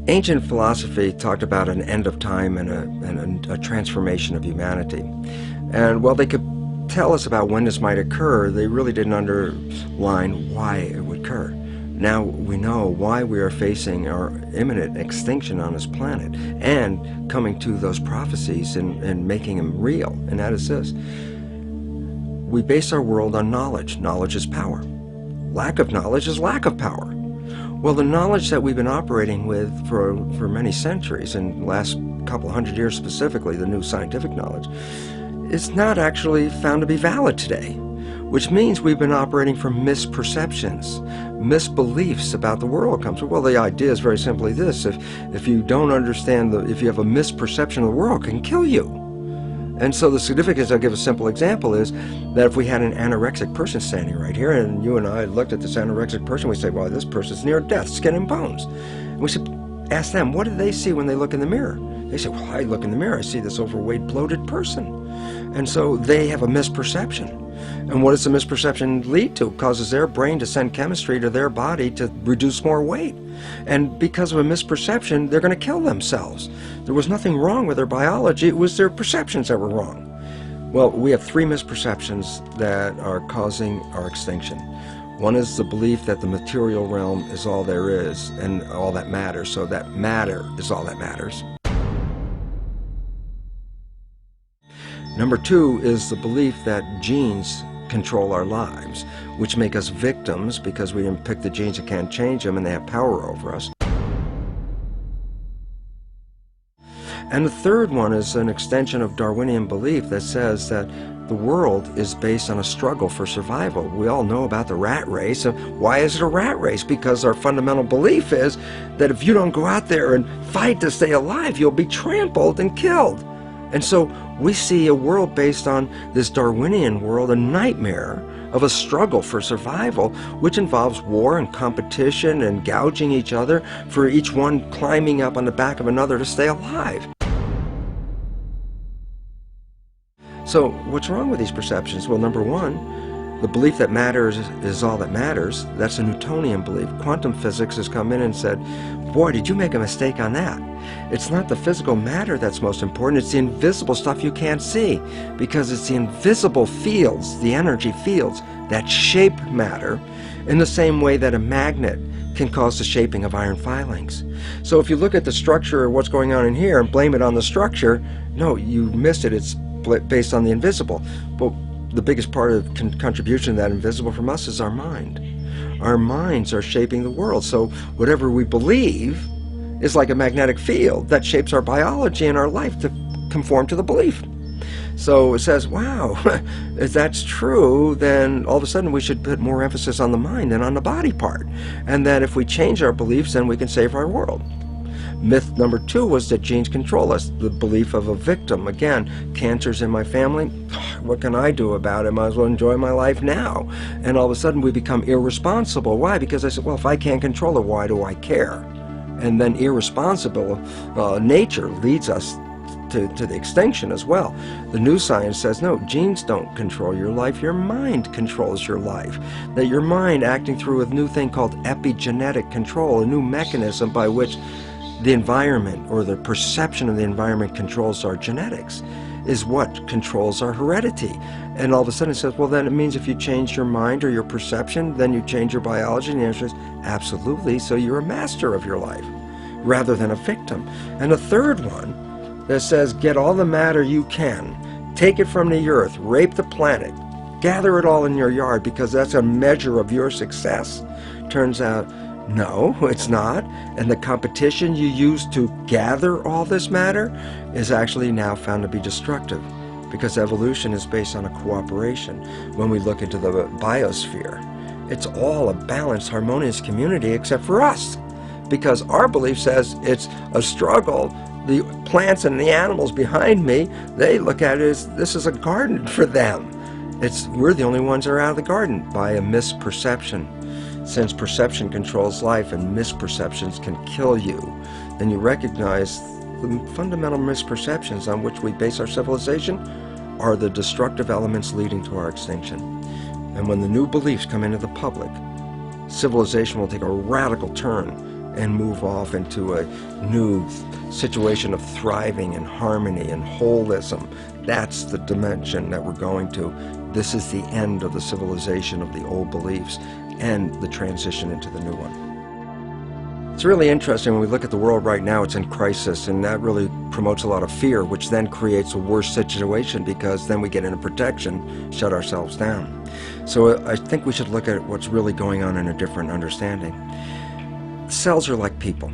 Ancient philosophy talked about an end of time and a transformation of humanity. And while they could tell us about when this might occur, they really didn't underline why it would occur. Now we know why we are facing our imminent extinction on this planet and coming to those prophecies and making them real. And that is this. We base our world on knowledge. Knowledge is power. Lack of knowledge is lack of power. Well, the knowledge that we've been operating with for many centuries, and the last couple hundred years specifically, the new scientific knowledge, is not actually found to be valid today, which means we've been operating from misperceptions, misbeliefs about the world comes from. Well, the idea is very simply this: if you don't understand, if you have a misperception of the world, it can kill you. And so the significance, I'll give a simple example, is that if we had an anorexic person standing right here, and you and I looked at this anorexic person, we say, well, this person's near death, skin and bones. And we should ask them, what do they see when they look in the mirror? They say, well, I look in the mirror, I see this overweight, bloated person. And so they have a misperception. And what does the misperception lead to? It causes their brain to send chemistry to their body to reduce more weight. And because of a misperception, they're going to kill themselves. There was nothing wrong with their biology, it was their perceptions that were wrong. Well, we have three misperceptions that are causing our extinction. One is the belief that the material realm is all there is and all that matters, so that matter is all that matters. Number two is the belief that genes control our lives, which make us victims because we didn't pick the genes that can't change them and they have power over us. And the third one is an extension of Darwinian belief that says that the world is based on a struggle for survival. We all know about the rat race. And why is it a rat race? Because our fundamental belief is that if you don't go out there and fight to stay alive, you'll be trampled and killed. And so we see a world based on this Darwinian world, a nightmare of a struggle for survival, which involves war and competition and gouging each other for each one climbing up on the back of another to stay alive. So what's wrong with these perceptions? Well, number one, the belief that matter is all that matters. That's a Newtonian belief. Quantum physics has come in and said, boy, did you make a mistake on that. It's not the physical matter that's most important, it's the invisible stuff you can't see, because it's the invisible fields, the energy fields, that shape matter in the same way that a magnet can cause the shaping of iron filings. So if you look at the structure of what's going on in here and blame it on the structure, no, you missed it. It's based on the invisible. But the biggest part of contribution to that invisible from us is our mind. Our minds are shaping the world. So whatever we believe is like a magnetic field that shapes our biology and our life to conform to the belief. So it says, wow, if that's true, then all of a sudden we should put more emphasis on the mind than on the body part. And that if we change our beliefs, then we can save our world. Myth number two was that genes control us, the belief of a victim. Again, cancer's in my family, what can I do about it? Might as well enjoy my life now. And all of a sudden we become irresponsible. Why? Because I said, well, if I can't control it, why do I care? And then irresponsible nature leads us to the extinction as well. The new science says, no, genes don't control your life, your mind controls your life. That your mind, acting through a new thing called epigenetic control, a new mechanism by which the environment or the perception of the environment controls our genetics, is what controls our heredity. And all of a sudden it says, well, then it means if you change your mind or your perception, then you change your biology. And the answer is absolutely. So you're a master of your life rather than a victim. And a third one that says, get all the matter you can, take it from the earth, rape the planet, gather it all in your yard because that's a measure of your success. Turns out, no, it's not. And the competition you use to gather all this matter is actually now found to be destructive, because evolution is based on a cooperation. When we look into the biosphere, it's all a balanced, harmonious community except for us, because our belief says it's a struggle. The plants and the animals behind me, they look at it as this is a garden for them. We're the only ones that are out of the garden by a misperception. Since perception controls life and misperceptions can kill you, then you recognize the fundamental misperceptions on which we base our civilization are the destructive elements leading to our extinction. And when the new beliefs come into the public, civilization will take a radical turn and move off into a new situation of thriving and harmony and holism. That's the dimension that we're going to. This is the end of the civilization of the old beliefs and the transition into the new one. It's really interesting when we look at the world right now. It's in crisis, and that really promotes a lot of fear, which then creates a worse situation, because then we get into protection, shut ourselves down. So I think we should look at what's really going on in a different understanding. Cells are like people,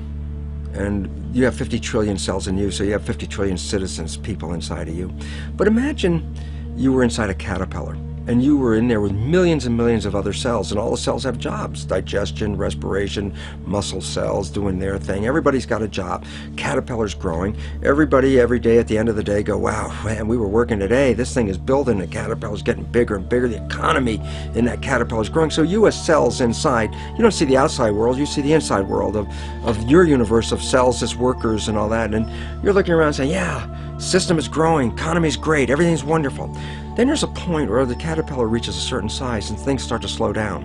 and you have 50 trillion cells in you, so you have 50 trillion citizens, people inside of you. But imagine you were inside a caterpillar, and you were in there with millions and millions of other cells, and all the cells have jobs: digestion, respiration, muscle cells doing their thing. Everybody's got a job. Caterpillar's growing. Everybody every day at the end of the day go, wow, man, we were working today. This thing is building. The caterpillar's getting bigger and bigger. The economy in that caterpillar's growing. So you as cells inside, you don't see the outside world, you see the inside world of your universe of cells as workers and all that. And you're looking around saying, yeah, system is growing, economy's great, everything's wonderful. Then there's a point where the caterpillar reaches a certain size and things start to slow down.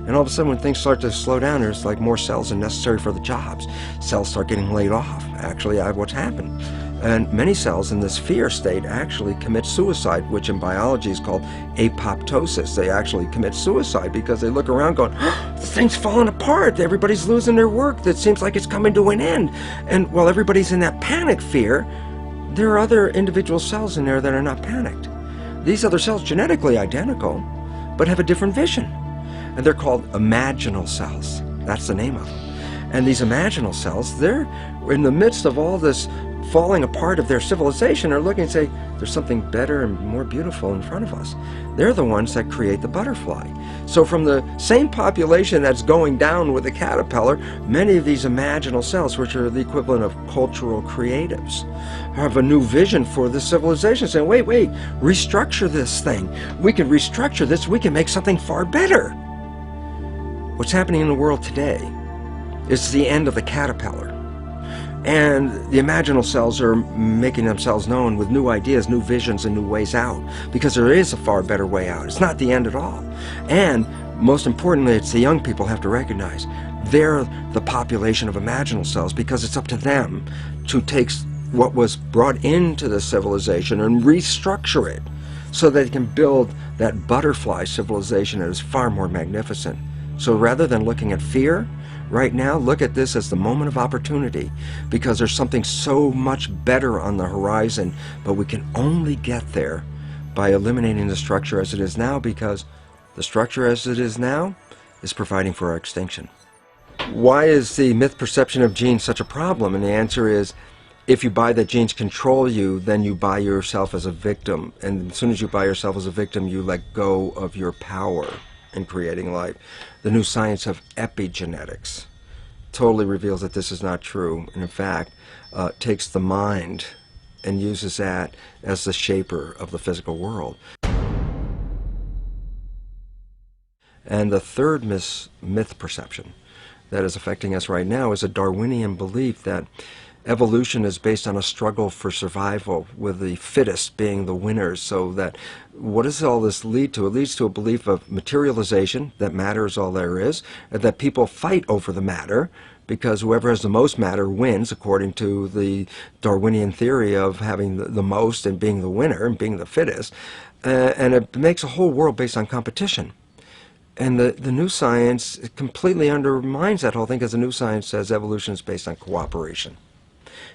And all of a sudden when things start to slow down, there's like more cells than necessary for the jobs. Cells start getting laid off. Actually, what's happened. And many cells in this fear state actually commit suicide, which in biology is called apoptosis. They actually commit suicide because they look around going, oh, the thing's falling apart. Everybody's losing their work. It seems like it's coming to an end. And while everybody's in that panic fear, there are other individual cells in there that are not panicked. These other cells, genetically identical, but have a different vision. And they're called imaginal cells. That's the name of them. And these imaginal cells, they're in the midst of all this falling apart of their civilization, are looking and say, there's something better and more beautiful in front of us. They're the ones that create the butterfly. So from the same population that's going down with the caterpillar, many of these imaginal cells, which are the equivalent of cultural creatives, have a new vision for the civilization, saying, wait, restructure this thing. We can restructure this. We can make something far better. What's happening in the world today is the end of the caterpillar. And the imaginal cells are making themselves known with new ideas, new visions, and new ways out, because there is a far better way out. It's not the end at all. And most importantly, it's the young people have to recognize they're the population of imaginal cells, because it's up to them to take what was brought into the civilization and restructure it so they can build that butterfly civilization that is far more magnificent. So rather than looking at fear, right now, look at this as the moment of opportunity, because there's something so much better on the horizon, but we can only get there by eliminating the structure as it is now, because the structure as it is now is providing for our extinction. Why is the myth perception of genes such a problem? And the answer is, if you buy that genes control you, then you buy yourself as a victim. And as soon as you buy yourself as a victim, you let go of your power in creating life. The new science of epigenetics totally reveals that this is not true, and in fact takes the mind and uses that as the shaper of the physical world. And the third myth perception that is affecting us right now is a Darwinian belief that evolution is based on a struggle for survival, with the fittest being the winners. So that, what does all this lead to? It leads to a belief of materialization, that matter is all there is, and that people fight over the matter, because whoever has the most matter wins, according to the Darwinian theory of having the most and being the winner and being the fittest. And it makes a whole world based on competition. And the new science completely undermines that whole thing, because the new science says evolution is based on cooperation.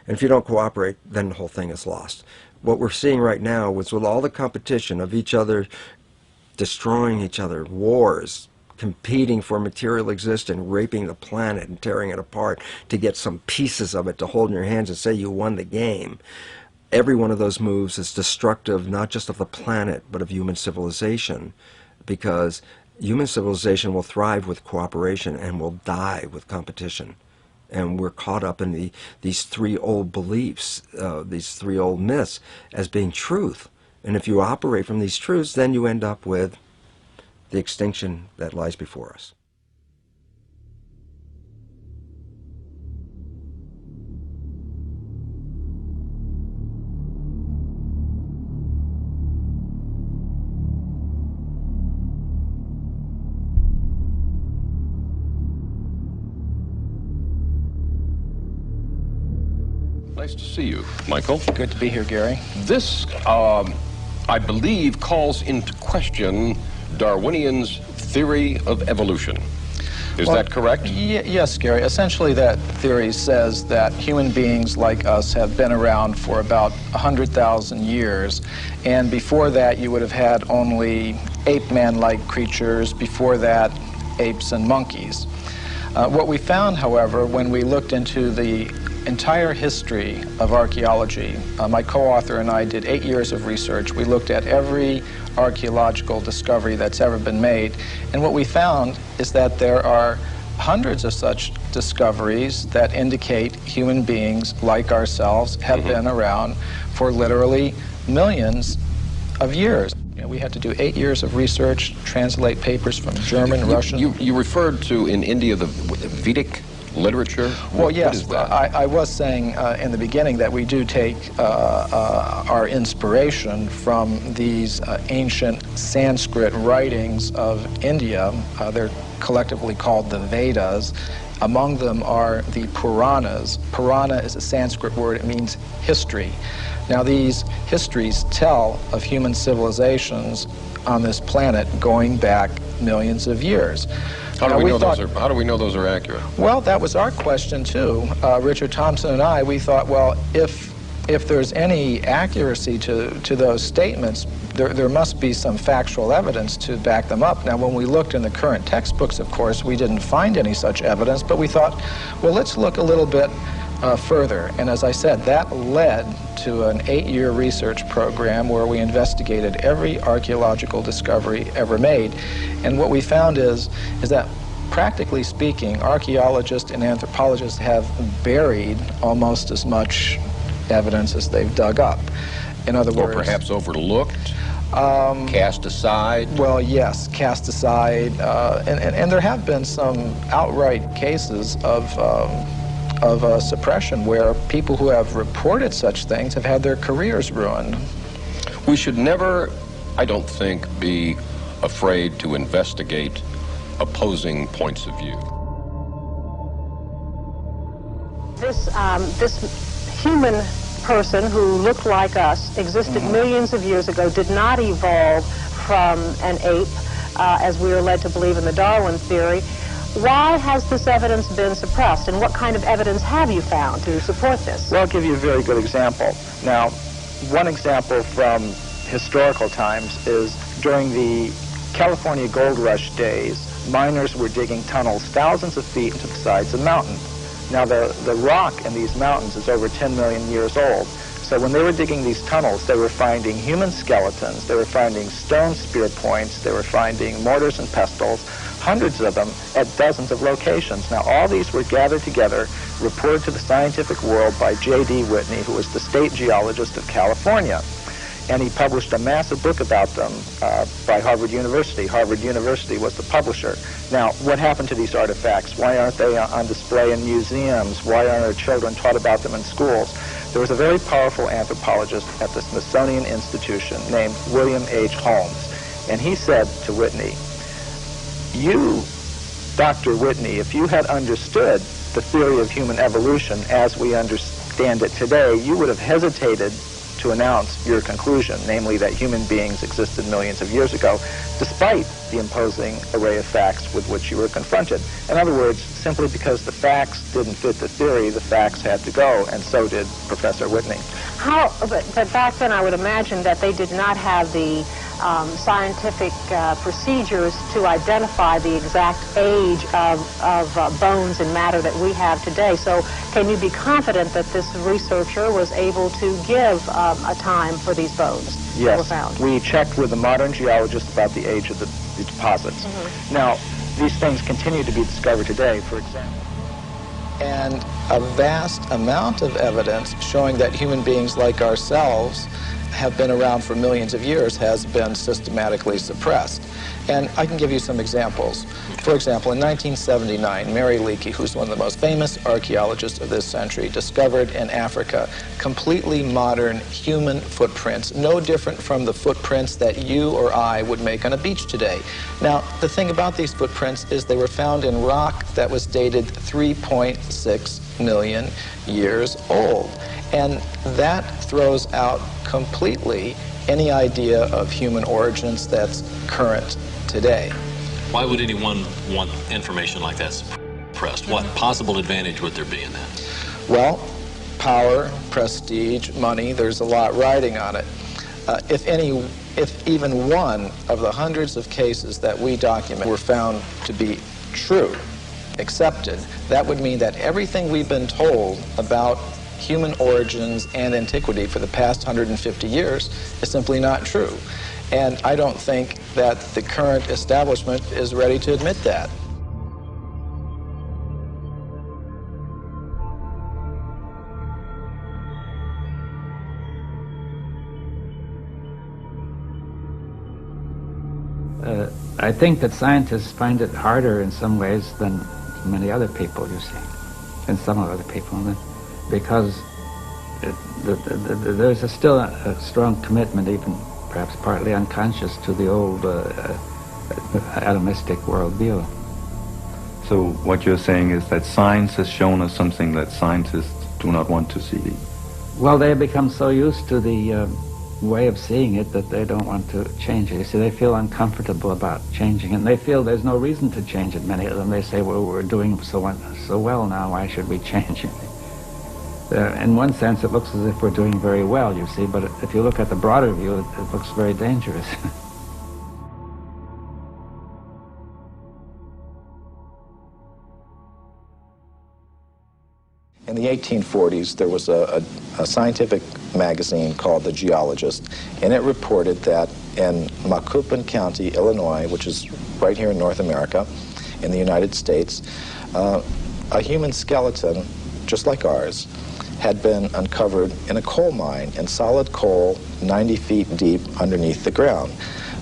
And if you don't cooperate, then the whole thing is lost. What we're seeing right now is, with all the competition of each other destroying each other, wars, competing for material existence, raping the planet and tearing it apart to get some pieces of it to hold in your hands and say you won the game. Every one of those moves is destructive, not just of the planet, but of human civilization, because human civilization will thrive with cooperation and will die with competition. And we're caught up in these three old beliefs, these three old myths, as being truth. And if you operate from these truths, then you end up with the extinction that lies before us. Nice to see you, Michael. Good to be here, Gary. This, I believe, calls into question Darwinian's theory of evolution. Is that correct? Yes, Gary. Essentially, that theory says that human beings like us have been around for about 100,000 years. And before that, you would have had only ape-man-like creatures. Before that, apes and monkeys. What we found, however, when we looked into the entire history of archaeology, my co-author and I did 8 years of research. We looked at every archaeological discovery that's ever been made, and what we found is that there are hundreds of such discoveries that indicate human beings like ourselves have been around for literally millions of years. You know, we had to do 8 years of research, translate papers from German, Russian. You referred to in India the Vedic literature? Well, yes, what is that? I was saying in the beginning that we do take our inspiration from these ancient Sanskrit writings of India. They're collectively called the Vedas. Among them are the Puranas. Purana is a Sanskrit word. It means history. Now, these histories tell of human civilizations on this planet going back millions of years. How do we know those are accurate? Well, that was our question too. Richard Thompson and I, we thought, well, if there's any accuracy to those statements, there must be some factual evidence to back them up. Now, when we looked in the current textbooks, of course, we didn't find any such evidence, but we thought, well, let's look a little bit further. And as I said, that led to an 8-year research program where we investigated every archaeological discovery ever made. And what we found is that, practically speaking, archaeologists and anthropologists have buried almost as much evidence as they've dug up. In other words... Or perhaps overlooked, cast aside? Well, yes, cast aside. And there have been some outright cases of suppression where people who have reported such things have had their careers ruined. We should never, I don't think, be afraid to investigate opposing points of view. This human person who looked like us, existed millions of years ago, did not evolve from an ape, as we are led to believe in the Darwin theory. Why has this evidence been suppressed, and what kind of evidence have you found to support this? Well, I'll give you a very good example. Now, one example from historical times is during the California gold rush days, miners were digging tunnels thousands of feet into the sides of mountains. Now, the rock in these mountains is over 10 million years old. So when they were digging these tunnels, they were finding human skeletons, they were finding stone spear points, they were finding mortars and pestles, hundreds of them at dozens of locations. Now, all these were gathered together, reported to the scientific world by J.D. Whitney, who was the state geologist of California. And he published a massive book about them by Harvard University. Harvard University was the publisher. Now, what happened to these artifacts? Why aren't they on display in museums? Why aren't our children taught about them in schools? There was a very powerful anthropologist at the Smithsonian Institution named William H. Holmes. And he said to Whitney, "You, Dr. Whitney, if you had understood the theory of human evolution as we understand it today, you would have hesitated to announce your conclusion, namely that human beings existed millions of years ago, despite the imposing array of facts with which you were confronted." In other words, simply because the facts didn't fit the theory, the facts had to go, and so did Professor Whitney. But back then I would imagine that they did not have the scientific procedures to identify the exact age of bones and matter that we have today. So can you be confident that this researcher was able to give a time for these bones that were found? Yes, we checked with the modern geologists about the age of the deposits. Now, these things continue to be discovered today, for example. And a vast amount of evidence showing that human beings like ourselves have been around for millions of years has been systematically suppressed. And I can give you some examples. For example, in 1979, Mary Leakey, who's one of the most famous archaeologists of this century, discovered in Africa completely modern human footprints, no different from the footprints that you or I would make on a beach today. Now, the thing about these footprints is they were found in rock that was dated 3.6 million years old. And that throws out completely any idea of human origins that's current today. Why would anyone want information like that suppressed? What possible advantage would there be in that? Well, power, prestige, money, there's a lot riding on it. If even one of the hundreds of cases that we document were found to be true, accepted, that would mean that everything we've been told about human origins and antiquity for the past 150 years is simply not true. And I don't think that the current establishment is ready to admit that. I think that scientists find it harder in some ways than many other people, you see, and some other people, because there's still a strong commitment, even perhaps partly unconscious, to the old atomistic worldview. So what you're saying is that science has shown us something that scientists do not want to see? Well, they become so used to the way of seeing it that they don't want to change it. You see, they feel uncomfortable about changing it, and they feel there's no reason to change it. Many of them, they say, well, we're doing so well now, why should we change it? In one sense, it looks as if we're doing very well, you see, but if you look at the broader view, it looks very dangerous. In the 1840s, there was a scientific magazine called The Geologist, and it reported that in Macoupin County, Illinois, which is right here in North America, in the United States, a human skeleton, just like ours, had been uncovered in a coal mine, in solid coal, 90 feet deep underneath the ground.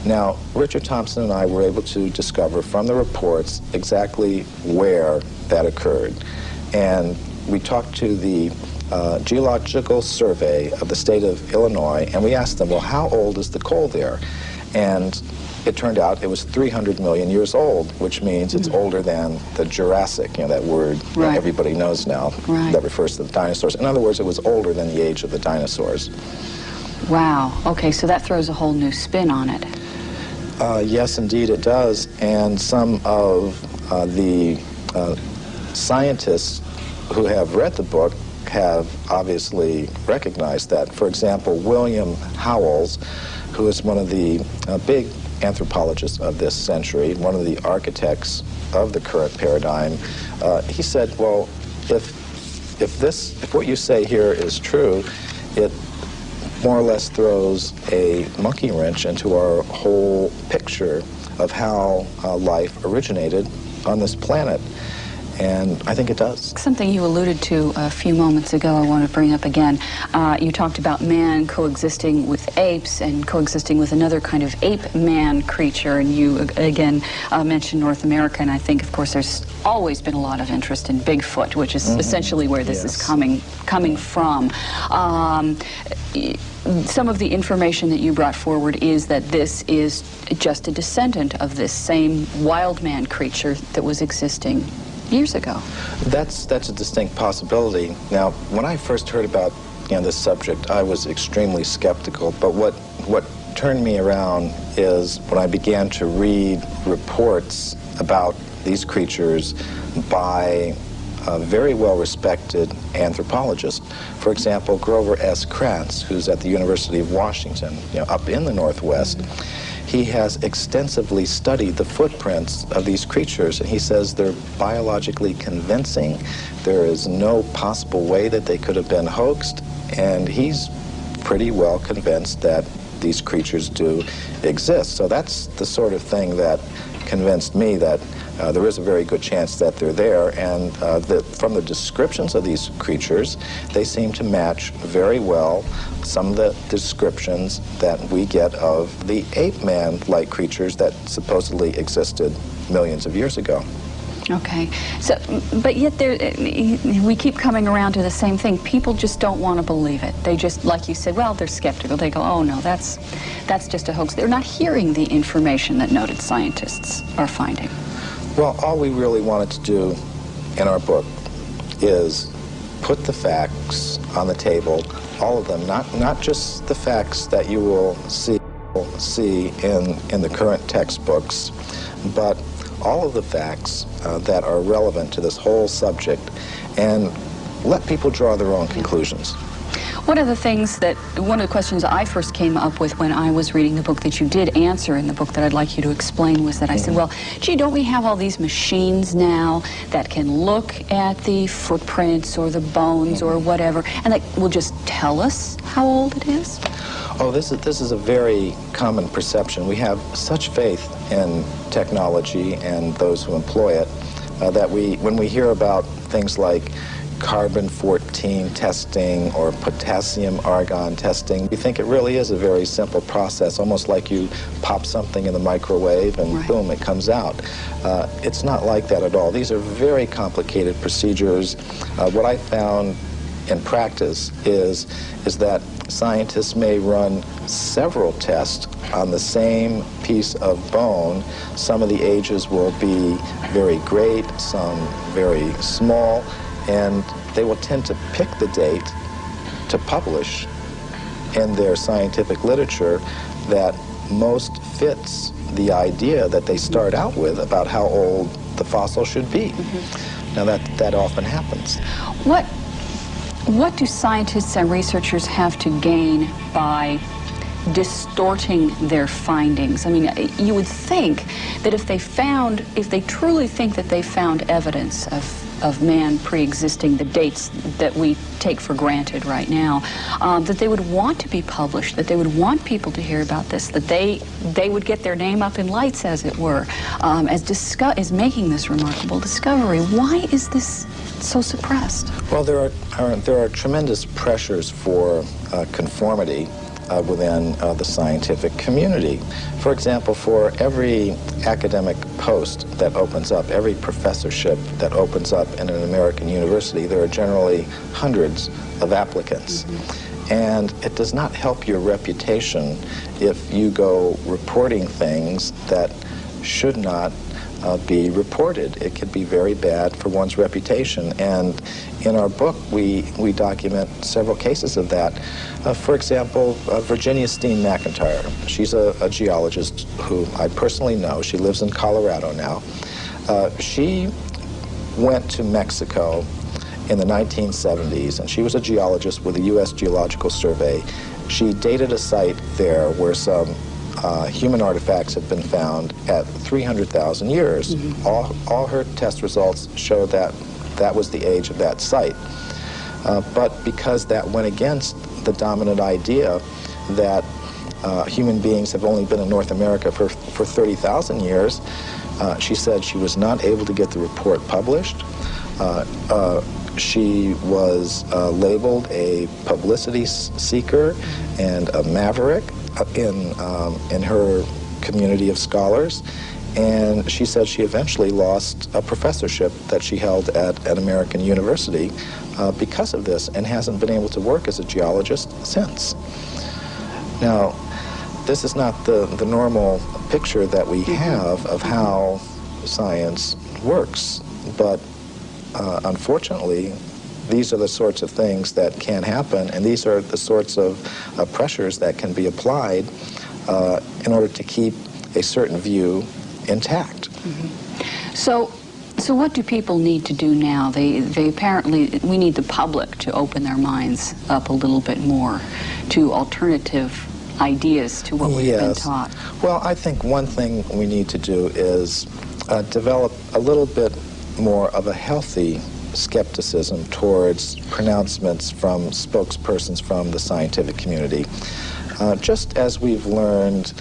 Now, Richard Thompson and I were able to discover from the reports exactly where that occurred. And we talked to the Geological Survey of the state of Illinois, and we asked them, well, how old is the coal there? And it turned out it was 300 million years old, which means it's older than the Jurassic, you know, that word that everybody knows now, that refers to the dinosaurs. In other words, it was older than the age of the dinosaurs. Wow. Okay, so that throws a whole new spin on it. Yes, indeed it does. And some of the scientists who have read the book have obviously recognized that. For example, William Howells, who is one of the big anthropologists of this century, one of the architects of the current paradigm, he said, well, if what you say here is true, it more or less throws a monkey wrench into our whole picture of how life originated on this planet. And I think it does. Something you alluded to a few moments ago I want to bring up again. You talked about man coexisting with apes and coexisting with another kind of ape-man creature, and you again mentioned North America, and I think, of course, there's always been a lot of interest in Bigfoot, which is essentially where this is coming from. Some of the information that you brought forward is that this is just a descendant of this same wild man creature that was existing years ago. That's a distinct possibility. Now, when I first heard about this subject, I was extremely skeptical, but what turned me around is when I began to read reports about these creatures by very well-respected anthropologists. For example, Grover S. Krantz, who's at the University of Washington, up in the Northwest. He has extensively studied the footprints of these creatures, and he says they're biologically convincing. There is no possible way that they could have been hoaxed, and he's pretty well convinced that these creatures do exist. So that's the sort of thing that convinced me that there is a very good chance that they're there, and from the descriptions of these creatures, they seem to match very well some of the descriptions that we get of the ape-man-like creatures that supposedly existed millions of years ago. Okay, so, but yet we keep coming around to the same thing. People just don't want to believe it. They just, like you said, well, they're skeptical. They go, oh no, that's just a hoax. They're not hearing the information that noted scientists are finding. Well, all we really wanted to do in our book is put the facts on the table, all of them, not just the facts that you will see in the current textbooks, but all of the facts that are relevant to this whole subject, and let people draw their own conclusions. One of the questions I first came up with when I was reading the book that you did answer in the book that I'd like you to explain was that I said, well, gee, don't we have all these machines now that can look at the footprints or the bones or whatever, and that will just tell us how old it is? Oh, this is a very common perception. We have such faith in technology and those who employ it that when we hear about things like carbon-14 testing or potassium-argon testing, we think it really is a very simple process, almost like you pop something in the microwave and boom, it comes out. It's not like that at all. These are very complicated procedures. What I found in practice is that scientists may run several tests on the same piece of bone. Some of the ages will be very great, some very small, and they will tend to pick the date to publish in their scientific literature that most fits the idea that they start out with about how old the fossil should be. Now that often happens. What do scientists and researchers have to gain by distorting their findings? I mean, you would think that if they truly think that they found evidence of man pre-existing the dates that we take for granted right now, that they would want to be published, that they would want people to hear about this, that they would get their name up in lights, as it were, as making this remarkable discovery. Why is this so suppressed? Well, there are tremendous pressures for conformity within the scientific community. For example, for every academic post that opens up, every professorship that opens up in an American university, there are generally hundreds of applicants. And it does not help your reputation if you go reporting things that should not be reported. It could be very bad for one's reputation. And in our book, we document several cases of that. For example, Virginia Steen McIntyre. She's a geologist who I personally know. She lives in Colorado now. She went to Mexico in the 1970s, and she was a geologist with the U.S. Geological Survey. She dated a site there where some human artifacts have been found at 300,000 years. All her test results show that that was the age of that site. But because that went against the dominant idea that human beings have only been in North America for 30,000 years, she said she was not able to get the report published. She was labeled a publicity seeker and a maverick in her community of scholars, and she said she eventually lost a professorship that she held at an American university because of this, and hasn't been able to work as a geologist since. Now, this is not the normal picture that we have of how science works, but unfortunately, these are the sorts of things that can happen, and these are the sorts of pressures that can be applied in order to keep a certain view intact. So what do people need to do now? They apparently, we need the public to open their minds up a little bit more to alternative ideas to what we've been taught. Well, I think one thing we need to do is develop a little bit more of a healthy skepticism towards pronouncements from spokespersons from the scientific community. Just as we've learned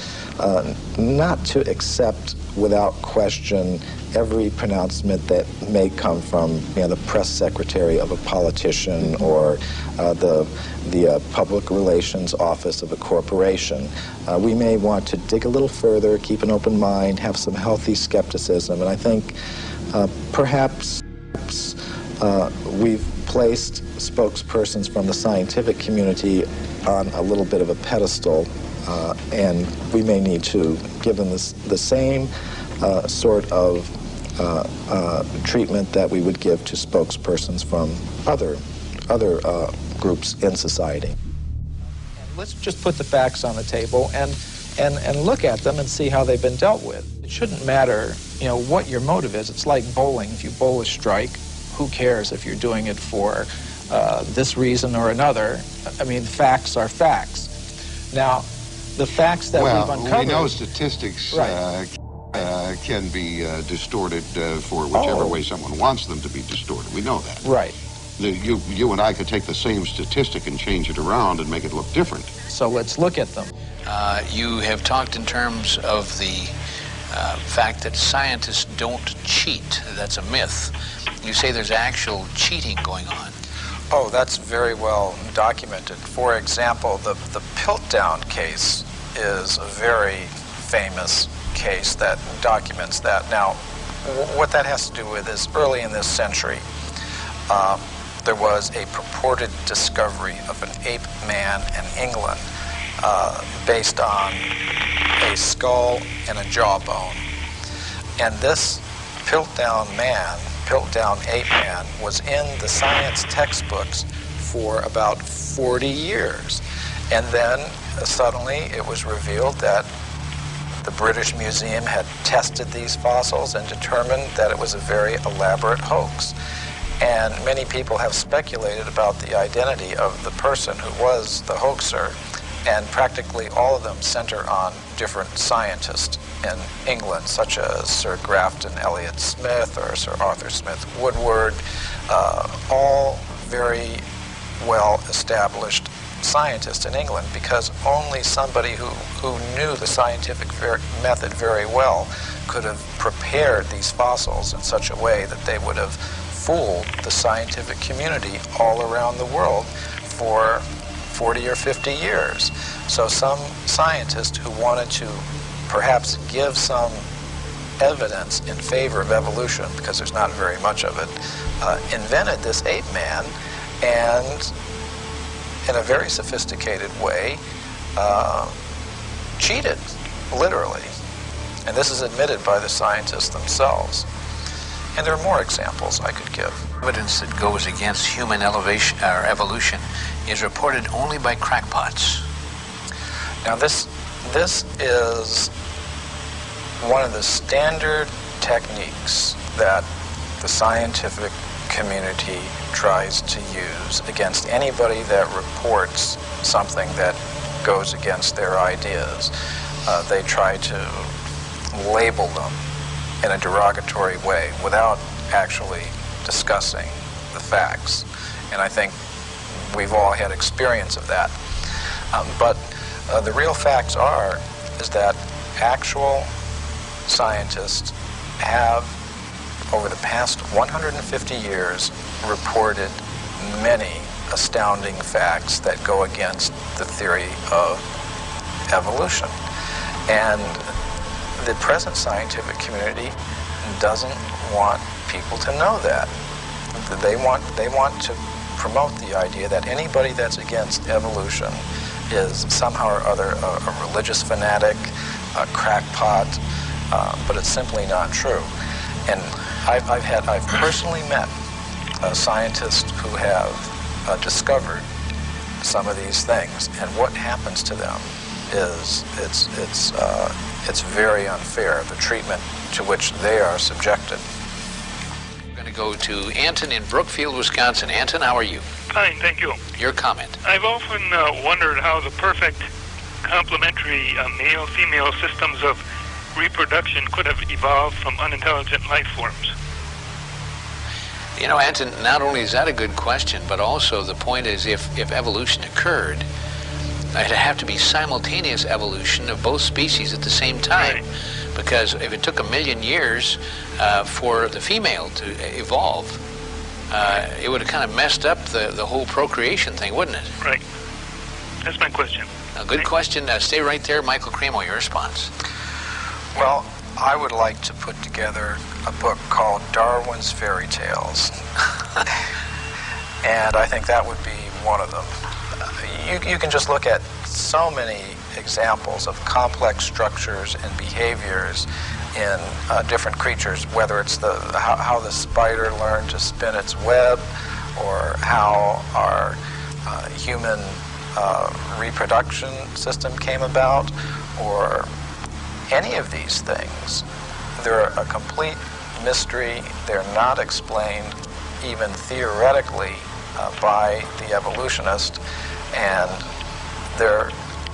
not to accept without question every pronouncement that may come from the press secretary of a politician or the public relations office of a corporation. We may want to dig a little further, keep an open mind, have some healthy skepticism, and I think perhaps we've placed spokespersons from the scientific community on a little bit of a pedestal, and we may need to give them the same sort of treatment that we would give to spokespersons from other other groups in society. Let's just put the facts on the table and look at them and see how they've been dealt with. It shouldn't matter, what your motive is. It's like bowling. If you bowl a strike, who cares if you're doing it for this reason or another? I mean, facts are facts. Now, the facts that we've uncovered... Well, we know statistics can be distorted for whichever way someone wants them to be distorted. We know that. Right. You and I could take the same statistic and change it around and make it look different. So let's look at them. You have talked in terms of the fact that scientists don't cheat. That's a myth. You say there's actual cheating going on. Oh, that's very well documented. For example, the Piltdown case is a very famous case that documents that. Now, what that has to do with is early in this century, there was a purported discovery of an ape man in England based on a skull and a jawbone. And this Piltdown ape man, was in the science textbooks for about 40 years. And then suddenly it was revealed that the British Museum had tested these fossils and determined that it was a very elaborate hoax. And many people have speculated about the identity of the person who was the hoaxer, and practically all of them center on different scientists in England, such as Sir Grafton Elliott Smith or Sir Arthur Smith Woodward, all very well-established scientists in England, because only somebody who knew the scientific method very well could have prepared these fossils in such a way that they would have fooled the scientific community all around the world for 40 or 50 years. So some scientist who wanted to perhaps give some evidence in favor of evolution, because there's not very much of it, invented this ape man, and in a very sophisticated way cheated, literally. And this is admitted by the scientists themselves. And there are more examples I could give. Evidence that goes against human evolution is reported only by crackpots. Now this is one of the standard techniques that the scientific community tries to use against anybody that reports something that goes against their ideas. They try to label them in a derogatory way without actually discussing the facts. And I think we've all had experience of that. But the real facts is that actual scientists have, over the past 150 years, reported many astounding facts that go against the theory of evolution. And the present scientific community doesn't want people to know that. They want to promote the idea that anybody that's against evolution is somehow or other a religious fanatic, a crackpot, but it's simply not true. And I've personally met scientists who have discovered some of these things, and what happens to them is it's very unfair, the treatment to which they are subjected. We're going to go to Anton in Brookfield, Wisconsin. Anton, how are you? Fine, thank you. Your comment. I've often wondered how the perfect complementary male-female systems of reproduction could have evolved from unintelligent life forms. You know, Anton, not only is that a good question, but also the point is if evolution occurred, it'd have to be simultaneous evolution of both species at the same time. Right. Because if it took 1 million years for the female to evolve, it would have kind of messed up the whole procreation thing, wouldn't it? Right. That's my question. A good question. Stay right there. Michael Cremo, your response. Well, I would like to put together a book called Darwin's Fairy Tales. And I think that would be one of them. You can just look at so many examples of complex structures and behaviors in different creatures, whether it's how the spider learned to spin its web, or how our human reproduction system came about, or any of these things. They're a complete mystery. They're not explained even theoretically by the evolutionist, and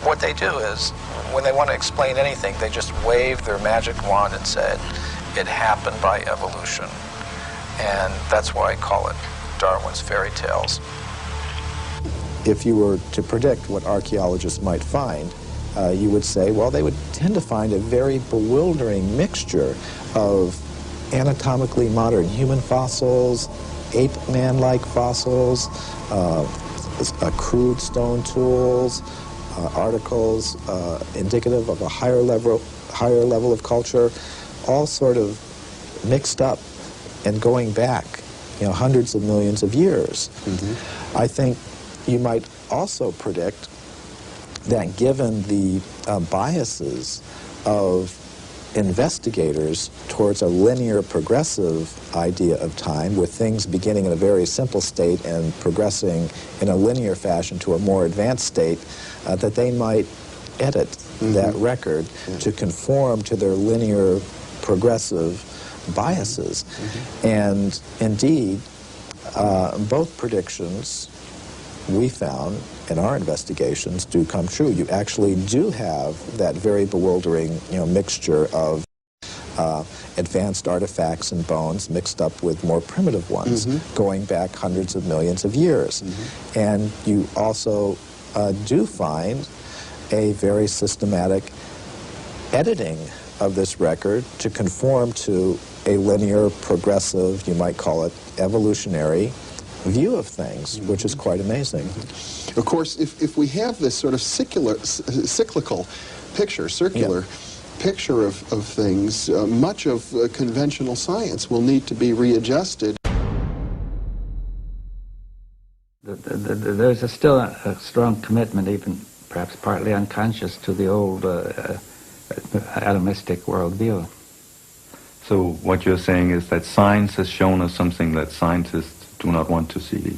what they do is, when they want to explain anything, they just wave their magic wand and said, it happened by evolution. And that's why I call it Darwin's fairy tales. If you were to predict what archaeologists might find, you would say, well, they would tend to find a very bewildering mixture of anatomically modern human fossils, ape-man-like fossils, crude stone tools, articles indicative of a higher level of culture, all sort of mixed up and going back, hundreds of millions of years. Mm-hmm. I think you might also predict that given the biases of investigators towards a linear progressive idea of time, with things beginning in a very simple state and progressing in a linear fashion to a more advanced state, that they might edit that record to conform to their linear progressive biases. And indeed, both predictions we found in our investigations do come true. You actually do have that very bewildering, mixture of advanced artifacts and bones mixed up with more primitive ones, going back hundreds of millions of years. And you also do find a very systematic editing of this record to conform to a linear, progressive, you might call it evolutionary, view of things, which is quite amazing. Of course, if we have this sort of cyclical picture, circular picture of things, much of conventional science will need to be readjusted. There's still a strong commitment, even perhaps partly unconscious, to the old atomistic worldview. So what you're saying is that science has shown us something that scientists do not want to see.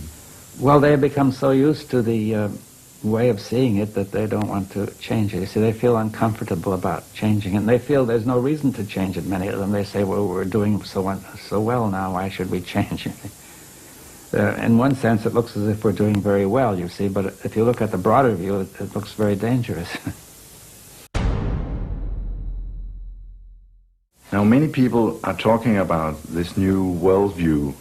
Well, they have become so used to the way of seeing it that they don't want to change it. You see, they feel uncomfortable about changing it, and they feel there's no reason to change it. Many of them, they say, well, we're doing so well now, why should we change it? In one sense, it looks as if we're doing very well, you see, but if you look at the broader view, it looks very dangerous. Now, many people are talking about this new worldview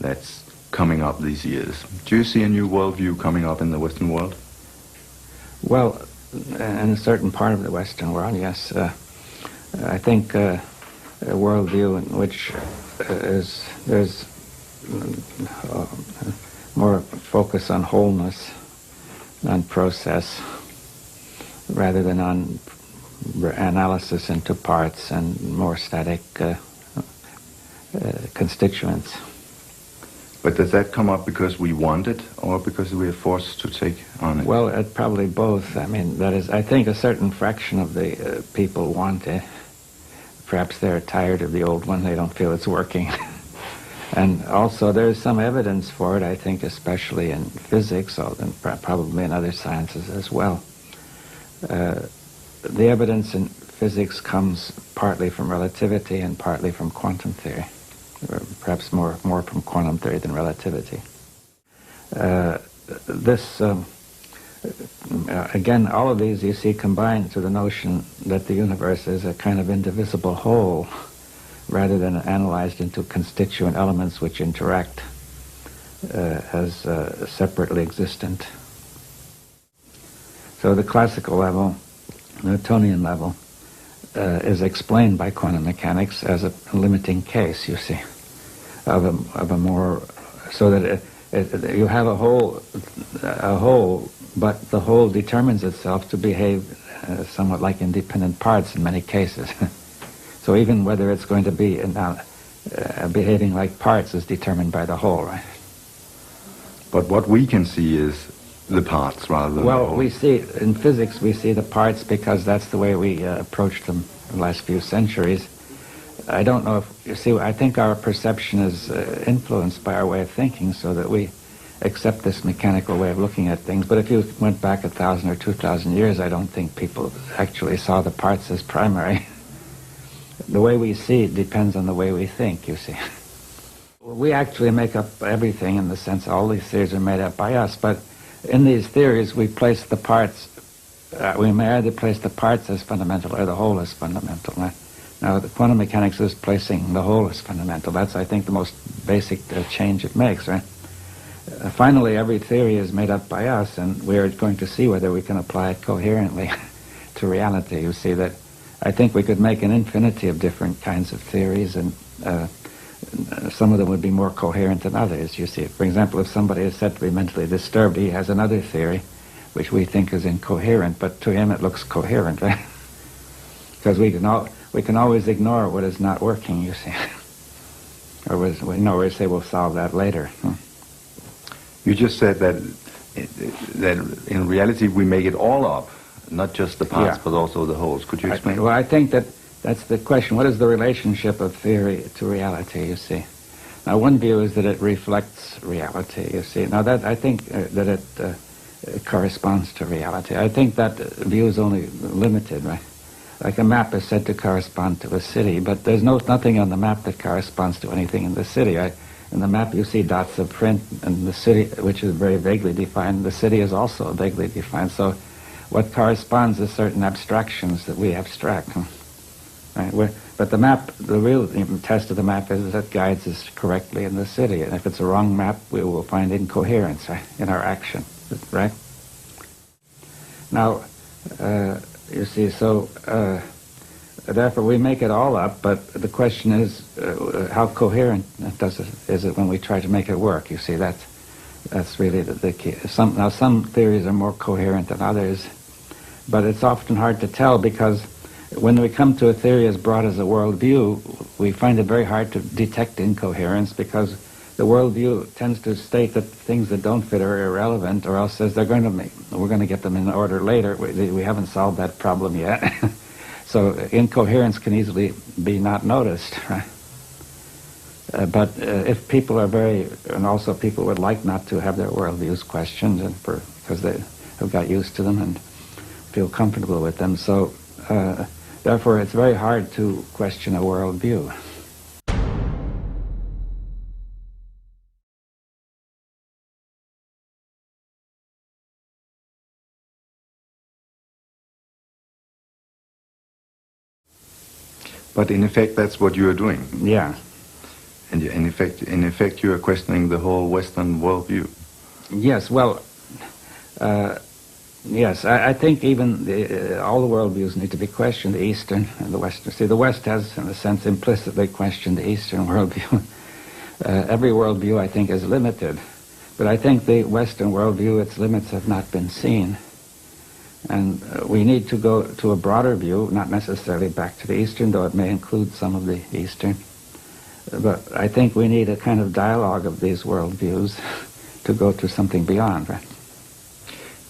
that's coming up these years. Do you see a new worldview coming up in the Western world? Well, in a certain part of the Western world, yes. I think a worldview in which there's more focus on wholeness, on process, rather than on analysis into parts and more static constituents. But does that come up because we want it, or because we are forced to take on it? Well, probably both. I mean, that is, I think a certain fraction of the people want it. Perhaps they're tired of the old one, they don't feel it's working. And also there's some evidence for it, I think, especially in physics, and probably in other sciences as well. The evidence in physics comes partly from relativity and partly from quantum theory. Or perhaps more from quantum theory than relativity. Again, all of these you see combined to the notion that the universe is a kind of indivisible whole, rather than analyzed into constituent elements which interact as separately existent. So the classical level, Newtonian level, is explained by quantum mechanics as a limiting case, you see, of a more, so that you have a whole, but the whole determines itself to behave somewhat like independent parts in many cases. So even whether it's going to be behaving like parts is determined by the whole, right? But what we can see is the parts rather than the whole. Well, we see, in physics, we see the parts because that's the way we approached them in the last few centuries. I don't know if, you see, I think our perception is influenced by our way of thinking, so that we accept this mechanical way of looking at things. But if you went back 1,000 or 2,000 years, I don't think people actually saw the parts as primary. The way we see it depends on the way we think, you see. We actually make up everything in the sense all these theories are made up by us, but in these theories we place the parts, we may either place the parts as fundamental or the whole as fundamental. Now the quantum mechanics is placing the whole as fundamental. That's, I think, the most basic change it makes, right? Finally, every theory is made up by us, and we're going to see whether we can apply it coherently to reality. You see that I think we could make an infinity of different kinds of theories, and some of them would be more coherent than others, you see. For example, if somebody is said to be mentally disturbed, he has another theory which we think is incoherent, but to him it looks coherent, right? Because we can always ignore what is not working, you see. Or we say we'll solve that later. You just said that in reality we make it all up, not just the parts, but also the wholes. Could you explain? Well, I think that's the question. What is the relationship of theory to reality, you see? Now, one view is that it reflects reality, you see. Now, that I think that it corresponds to reality. I think that view is only limited, right? Like a map is said to correspond to a city, but there's nothing on the map that corresponds to anything in the city. In the map you see dots of print, and the city, which is very vaguely defined, the city is also vaguely defined. So what corresponds is certain abstractions that we abstract. Right? But the map, the real test of the map is that it guides us correctly in the city. And if it's a wrong map, we will find incoherence, right, in our action. Right? Now, you see, so therefore we make it all up, but the question is how coherent is it when we try to make it work? You see, that's really the key. Some theories are more coherent than others, but it's often hard to tell because when we come to a theory as broad as a worldview, we find it very hard to detect incoherence because the worldview tends to state that things that don't fit are irrelevant, or else says we're going to get them in order later. We haven't solved that problem yet. So incoherence can easily be not noticed, right? But if people are and also people would like not to have their worldviews questioned, because they have got used to them and feel comfortable with them. So therefore it's very hard to question a worldview. But in effect, that's what you are doing. Yeah. And in effect, you are questioning the whole Western worldview. Yes. Well, yes. I think even all the worldviews need to be questioned. The Eastern and the Western. See, the West has, in a sense, implicitly questioned the Eastern worldview. Every worldview, I think, is limited, but I think the Western worldview, its limits have not been seen. And we need to go to a broader view, not necessarily back to the Eastern, though it may include some of the Eastern. But I think we need a kind of dialogue of these worldviews to go to something beyond, right?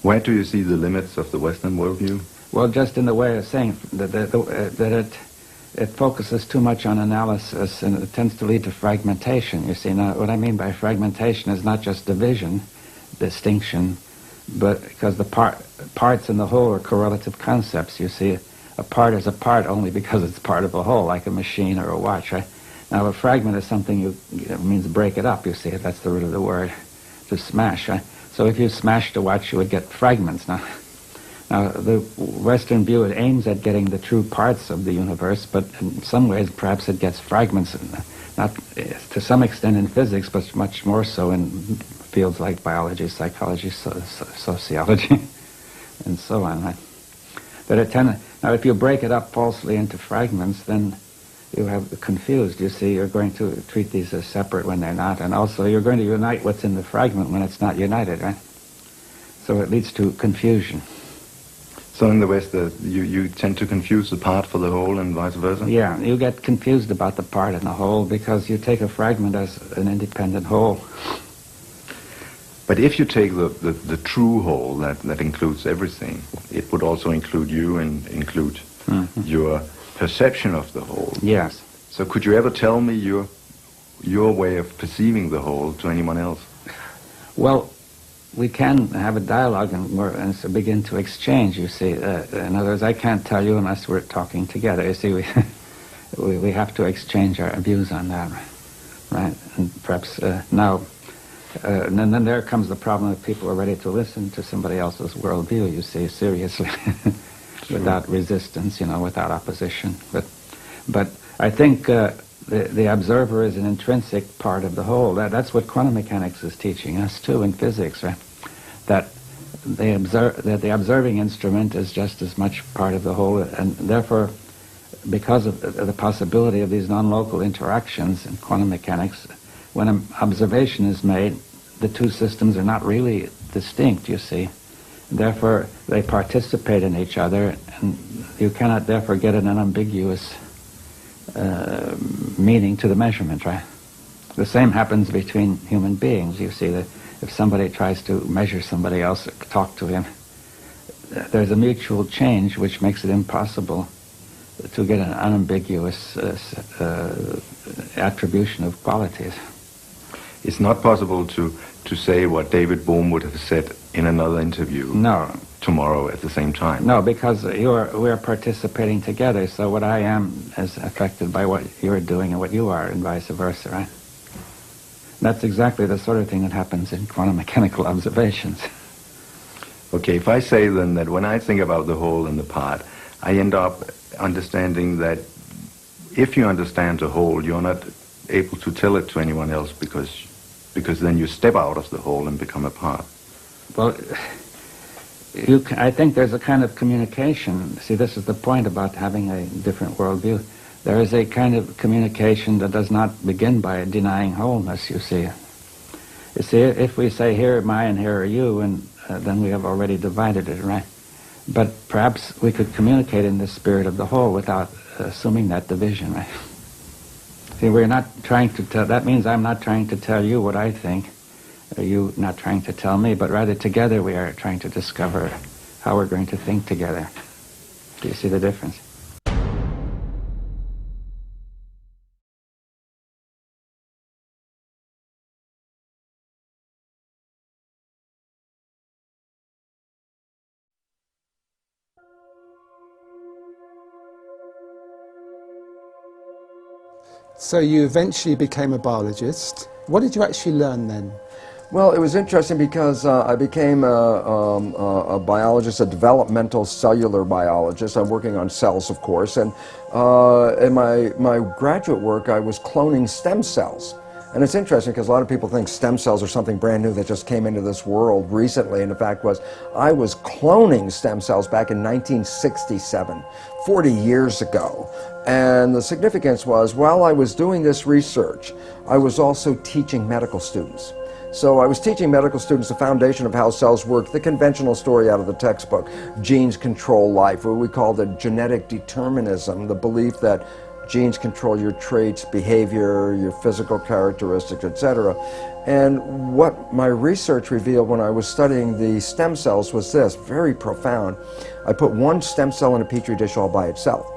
Where do you see the limits of the Western worldview? Well, just in the way of saying that it focuses too much on analysis, and it tends to lead to fragmentation, you see. Now, what I mean by fragmentation is not just division, distinction, but because the parts in the whole are correlative concepts, you see. A part is a part only because it's part of a whole, like a machine or a watch, right? Now, a fragment is something it means break it up, you see. That's the root of the word, to smash, right? So if you smashed a watch, you would get fragments. Now, the Western view, it aims at getting the true parts of the universe, but in some ways, perhaps it gets fragments, not to some extent in physics, but much more so in fields like biology, psychology, sociology, and so on. Right? Now, if you break it up falsely into fragments, then you have confused. You see, you're going to treat these as separate when they're not, and also you're going to unite what's in the fragment when it's not united, right? So it leads to confusion. So in the West, you tend to confuse the part for the whole and vice versa? Yeah, you get confused about the part and the whole because you take a fragment as an independent whole. But if you take the true whole that includes everything, it would also include you and include your perception of the whole. Yes. So could you ever tell me your way of perceiving the whole to anyone else? Well, we can have a dialogue and so begin to exchange, you see. In other words, I can't tell you unless we're talking together. You see, we have to exchange our views on that, right? And perhaps now, and then there comes the problem that people are ready to listen to somebody else's worldview, you see, seriously, without resistance, you know, without opposition. But I think the observer is an intrinsic part of the whole. That's what quantum mechanics is teaching us too in physics, right? That the observing instrument is just as much part of the whole, and therefore, because of the possibility of these non-local interactions in quantum mechanics, when an observation is made, the two systems are not really distinct, you see. Therefore, they participate in each other, and you cannot therefore get an unambiguous meaning to the measurement, right? The same happens between human beings. You see that if somebody tries to measure somebody else, talk to him, there's a mutual change which makes it impossible to get an unambiguous attribution of qualities. It's not possible to say what David Bohm would have said in another interview. No. Tomorrow at the same time. No, because we're participating together, so what I am is affected by what you're doing and what you are, and vice versa, right? That's exactly the sort of thing that happens in quantum mechanical observations. Okay, if I say then that when I think about the whole and the part, I end up understanding that if you understand the whole, you're not able to tell it to anyone else because then you step out of the whole and become a part. Well, I think there's a kind of communication. See, this is the point about having a different worldview. There is a kind of communication that does not begin by denying wholeness, you see. You see, if we say, here am I and here are you, and then we have already divided it, right? But perhaps we could communicate in the spirit of the whole without assuming that division, right? See, we're not trying to tell, that means I'm not trying to tell you what I think, or you not trying to tell me, but rather together we are trying to discover how we're going to think together. Do you see the difference? So you eventually became a biologist. What did you actually learn then? Well, it was interesting because I became a biologist, a developmental cellular biologist. I'm working on cells, of course, and in my graduate work I was cloning stem cells. And it's interesting because a lot of people think stem cells are something brand new that just came into this world recently, and the fact was I was cloning stem cells back in 1967, 40 years ago. And the significance was, while I was doing this research, I was also teaching medical students. So I was teaching medical students the foundation of how cells work, the conventional story out of the textbook, genes control life, what we call the genetic determinism, the belief that genes control your traits, behavior, your physical characteristics, etc. And what my research revealed when I was studying the stem cells was this, very profound. I put one stem cell in a petri dish all by itself,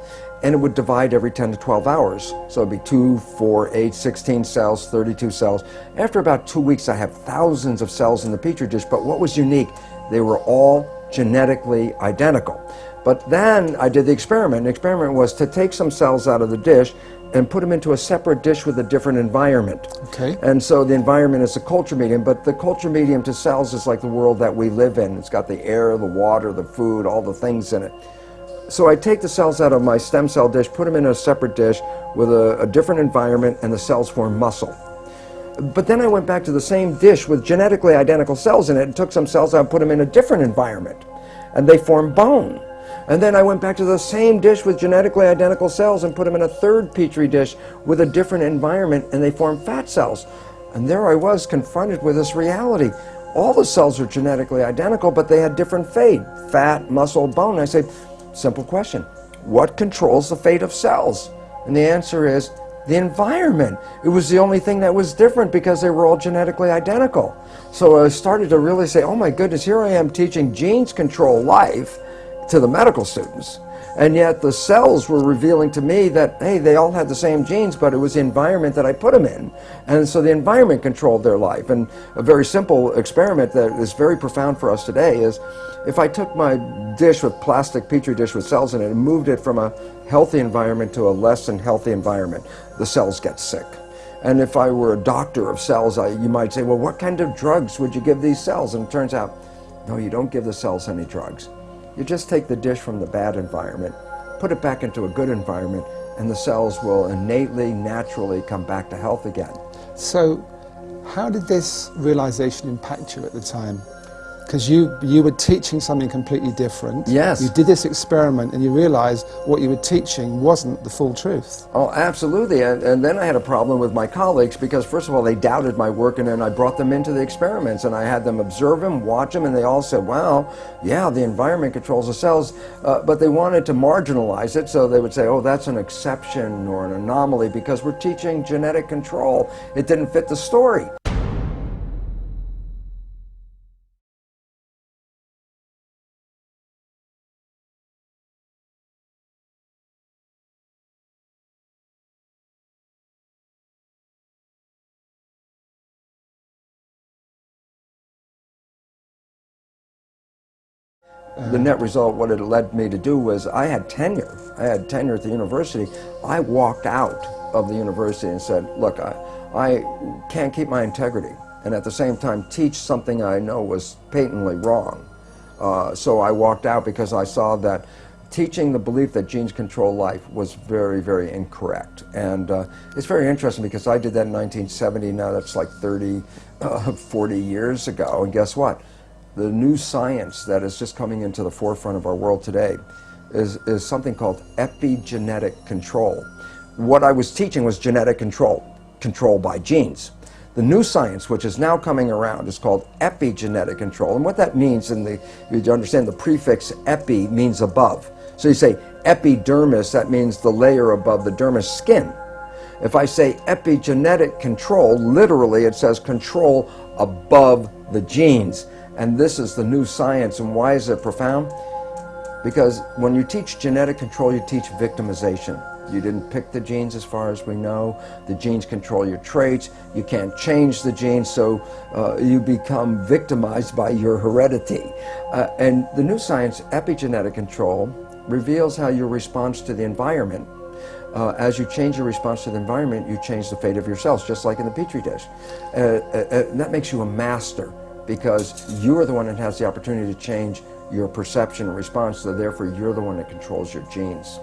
and it would divide every 10 to 12 hours. So it'd be 2, 4, 8, 16 cells, 32 cells. After about 2 weeks, I have thousands of cells in the petri dish, but what was unique, they were all genetically identical. But then I did the experiment. The experiment was to take some cells out of the dish and put them into a separate dish with a different environment. Okay. And so the environment is a culture medium, but the culture medium to cells is like the world that we live in. It's got the air, the water, the food, all the things in it. So I take the cells out of my stem cell dish, put them in a separate dish with a different environment, and the cells form muscle. But then I went back to the same dish with genetically identical cells in it and took some cells out and put them in a different environment, and they form bone. And then I went back to the same dish with genetically identical cells and put them in a third petri dish with a different environment, and they formed fat cells. And there I was confronted with this reality. All the cells are genetically identical, but they had different fate, fat, muscle, bone. I said, simple question, what controls the fate of cells? And the answer is the environment. It was the only thing that was different because they were all genetically identical. So I started to really say, oh my goodness, here I am teaching genes control life to the medical students. And yet the cells were revealing to me that, hey, they all had the same genes, but it was the environment that I put them in. And so the environment controlled their life. And a very simple experiment that is very profound for us today is, if I took my dish with plastic petri dish with cells in it and moved it from a healthy environment to a less than healthy environment, the cells get sick. And if I were a doctor of cells, you might say, well, what kind of drugs would you give these cells? And it turns out, no, you don't give the cells any drugs. You just take the dish from the bad environment, put it back into a good environment, and the cells will innately, naturally come back to health again. So how did this realization impact you at the time? Because you were teaching something completely different. Yes. You did this experiment and you realized what you were teaching wasn't the full truth. Oh, absolutely. And then I had a problem with my colleagues because, first of all, they doubted my work, and then I brought them into the experiments and I had them observe them, watch them, and they all said, wow, yeah, the environment controls the cells. But they wanted to marginalize it, so they would say, oh, that's an exception or an anomaly because we're teaching genetic control. It didn't fit the story. The net result, what it led me to do was I had tenure. I had tenure at the university. I walked out of the university and said, look, I can't keep my integrity and at the same time teach something I know was patently wrong. So I walked out because I saw that teaching the belief that genes control life was very, very incorrect. And it's very interesting because I did that in 1970. Now that's like 40 years ago. And guess what? The new science that is just coming into the forefront of our world today is something called epigenetic control. What I was teaching was genetic control by genes. The new science, which is now coming around, is called epigenetic control. And what that means, you understand the prefix epi means above. So you say epidermis, that means the layer above the dermis, skin. If I say epigenetic control, literally it says control above the genes. And this is the new science. And why is it profound? Because when you teach genetic control, you teach victimization. You didn't pick the genes as far as we know. The genes control your traits. You can't change the genes, so you become victimized by your heredity. And the new science, epigenetic control, reveals how your response to the environment, as you change your response to the environment, you change the fate of your cells, just like in the Petri dish. And that makes you a master, because you're the one that has the opportunity to change your perception and response, so therefore you're the one that controls your genes.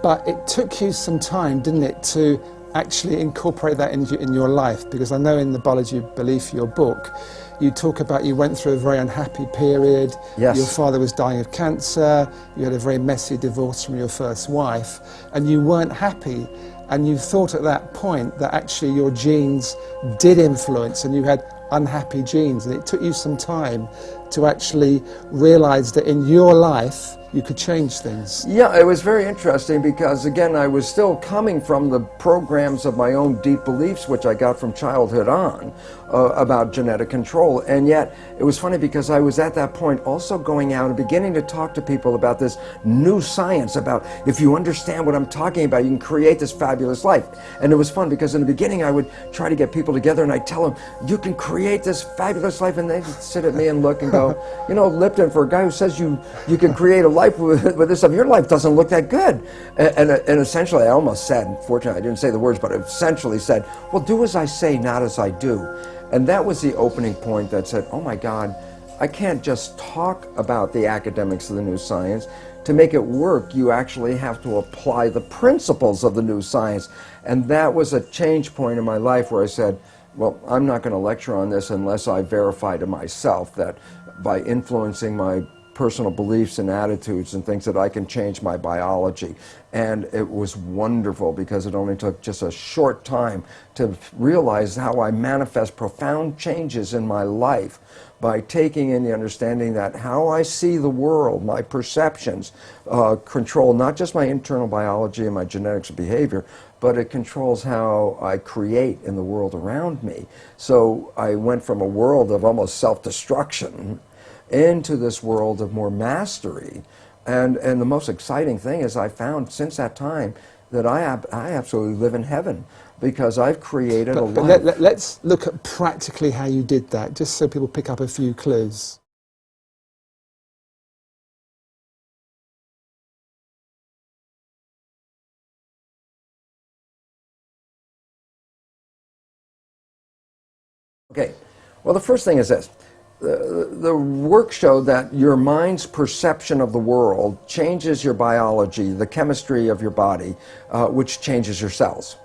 But it took you some time, didn't it, to actually incorporate that in your life? Because I know in the Biology of Belief, your book, you talk about you went through a very unhappy period. Yes. Your father was dying of cancer. You had a very messy divorce from your first wife, and you weren't happy. And you thought at that point that actually your genes did influence, and you had unhappy genes, and it took you some time to actually realize that in your life you could change things. Yeah, it was very interesting because, again, I was still coming from the programs of my own deep beliefs, which I got from childhood on, about genetic control. And yet, it was funny because I was at that point also going out and beginning to talk to people about this new science, about if you understand what I'm talking about, you can create this fabulous life. And it was fun because in the beginning I would try to get people together and I'd tell them, you can create this fabulous life, and they'd sit at me and look and go, you know, Lipton, for a guy who says you can create a life with this stuff, your life doesn't look that good. And essentially I almost said, fortunately I didn't say the words, but I essentially said, well, do as I say, not as I do. And that was the opening point that said, oh my God, I can't just talk about the academics of the new science. To make it work, you actually have to apply the principles of the new science. And that was a change point in my life where I said, well, I'm not going to lecture on this unless I verify to myself that by influencing my personal beliefs and attitudes and things that I can change my biology. And it was wonderful because it only took just a short time to realize how I manifest profound changes in my life by taking in the understanding that how I see the world, my perceptions, control not just my internal biology and my genetics and behavior, but it controls how I create in the world around me. So I went from a world of almost self-destruction into this world of more mastery, And the most exciting thing is I found since that time that I absolutely live in heaven because I've created a life. Let's look at practically how you did that, just so people pick up a few clues. Okay, well, the first thing is this. The work showed that your mind's perception of the world changes your biology, the chemistry of your body, which changes your cells.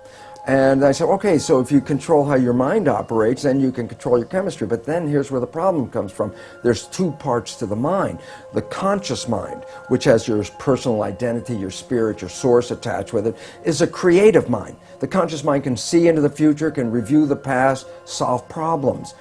And I said, okay, so if you control how your mind operates, then you can control your chemistry. But then here's where the problem comes from. There's two parts to the mind. The conscious mind, which has your personal identity, your spirit, your source attached with it, is a creative mind. The conscious mind can see into the future, can review the past, solve problems.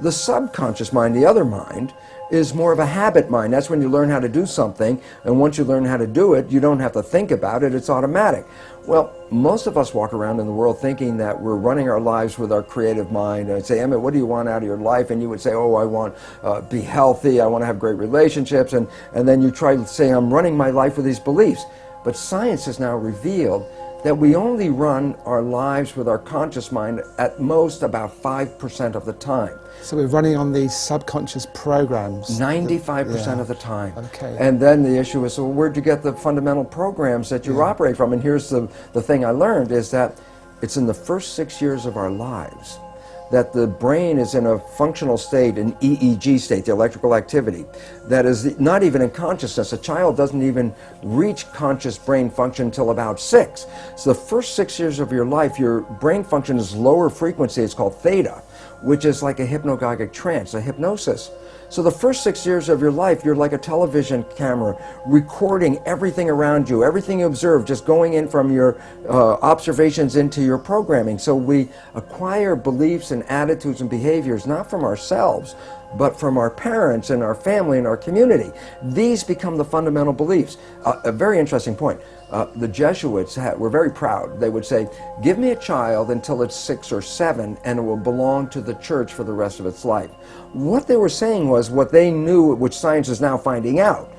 The subconscious mind, the other mind, is more of a habit mind. That's when you learn how to do something, and once you learn how to do it, you don't have to think about it, it's automatic. Well, most of us walk around in the world thinking that we're running our lives with our creative mind. I'd say, Emmett, what do you want out of your life? And you would say, oh, I want to be healthy, I want to have great relationships, and then you try to say, I'm running my life with these beliefs. But science has now revealed that we only run our lives with our conscious mind at most about 5% of the time. So we're running on these subconscious programs. 95% of the time. Okay. And then the issue is, well, where'd you get the fundamental programs that you operate from? And here's the thing I learned is that it's in the first 6 years of our lives that the brain is in a functional state, an EEG state, the electrical activity, that is not even in consciousness. A child doesn't even reach conscious brain function until about 6. So the first 6 years of your life, your brain function is lower frequency, it's called theta, which is like a hypnagogic trance, a hypnosis. So the first 6 years of your life, you're like a television camera, recording everything around you, everything you observe, just going in from your observations into your programming. So we acquire beliefs and attitudes and behaviors, not from ourselves, but from our parents and our family and our community. These become the fundamental beliefs. A very interesting point. The Jesuits were very proud. They would say, give me a child until it's 6 or 7 and it will belong to the church for the rest of its life. What they were saying was what they knew, which science is now finding out.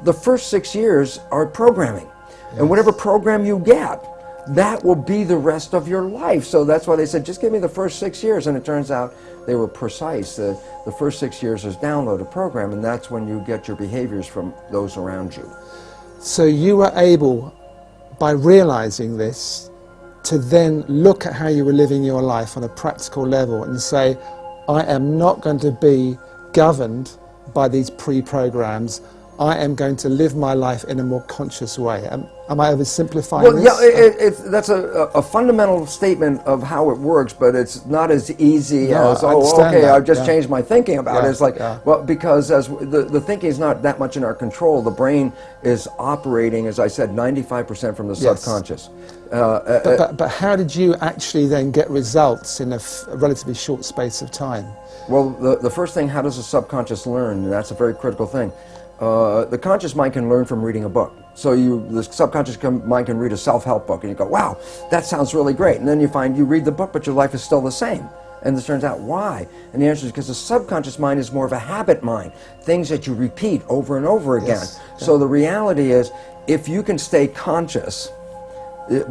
The first 6 years are programming. Yes. And whatever program you get, that will be the rest of your life. So that's why they said, just give me the first 6 years. And it turns out they were precise. The first 6 years is download a program, and that's when you get your behaviors from those around you. So you were able, by realizing this, to then look at how you were living your life on a practical level and say, I am not going to be governed by these pre-programs. I am going to live my life in a more conscious way. Am I oversimplifying this? Yeah, that's a fundamental statement of how it works, but it's not as easy as, oh, okay, I've just changed my thinking about it. It's like, well, because as the thinking is not that much in our control. The brain is operating, as I said, 95% from the subconscious. But how did you actually then get results in a relatively short space of time? Well, the first thing, how does the subconscious learn? And that's a very critical thing. The conscious mind can learn from reading a book. So the subconscious mind can read a self-help book and you go, wow, that sounds really great. And then you find you read the book, but your life is still the same. And it turns out, why? And the answer is because the subconscious mind is more of a habit mind, things that you repeat over and over again. Yes. So the reality is, if you can stay conscious,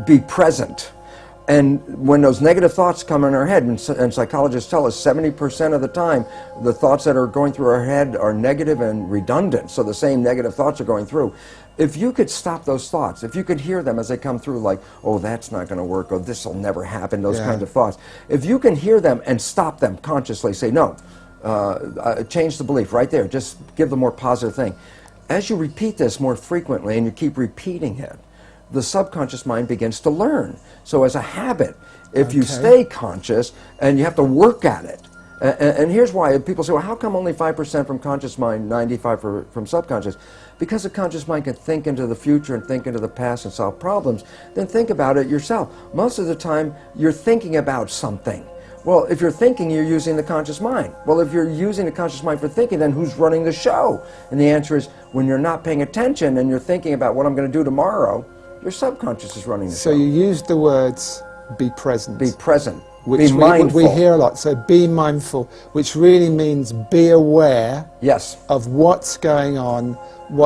be present, and when those negative thoughts come in our head, and psychologists tell us 70% of the time, the thoughts that are going through our head are negative and redundant, so the same negative thoughts are going through. If you could stop those thoughts, if you could hear them as they come through, like, oh, that's not going to work, or this will never happen, those kinds of thoughts. If you can hear them and stop them consciously, say, no, change the belief right there, just give the more positive thing. As you repeat this more frequently and you keep repeating it, the subconscious mind begins to learn. So as a habit, if you stay conscious, and you have to work at it, and here's why people say, well, how come only 5% from conscious mind, 95% from subconscious? Because the conscious mind can think into the future and think into the past and solve problems. Then think about it yourself. Most of the time, you're thinking about something. Well, if you're thinking, you're using the conscious mind. Well, if you're using the conscious mind for thinking, then who's running the show? And the answer is, when you're not paying attention and you're thinking about what I'm going to do tomorrow, your subconscious is running the show. So you used the words, be present. Be present. which be mindful. we hear a lot. So be mindful, which really means be aware yes. of what's going on.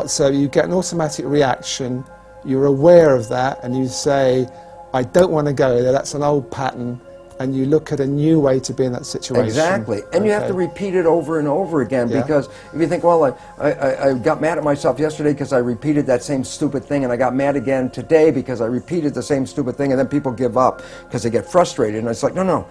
So you get an automatic reaction, you're aware of that, and you say, I don't want to go there, that's an old pattern, and you look at a new way to be in that situation. Exactly, and you have to repeat it over and over again, because if you think, well, I got mad at myself yesterday because I repeated that same stupid thing, and I got mad again today because I repeated the same stupid thing, and then people give up because they get frustrated, and it's like, no,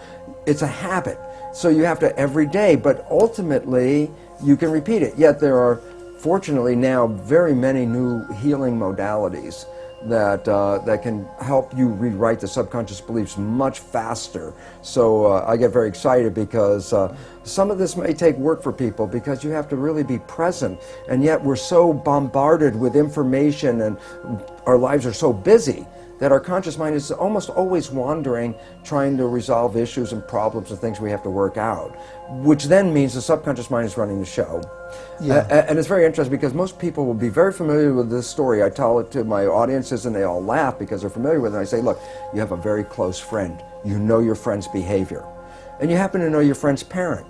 it's a habit. So you have to every day, but ultimately you can repeat it. Yet there are, fortunately now, very many new healing modalities that can help you rewrite the subconscious beliefs much faster. So I get very excited because some of this may take work for people, because you have to really be present, and yet we're so bombarded with information and our lives are so busy that our conscious mind is almost always wandering, trying to resolve issues and problems and things we have to work out, which then means the subconscious mind is running the show. And it's very interesting, because most people will be very familiar with this story. I tell it to my audiences and they all laugh because they're familiar with it. And I say, look, you have a very close friend. You know your friend's behavior. And you happen to know your friend's parent.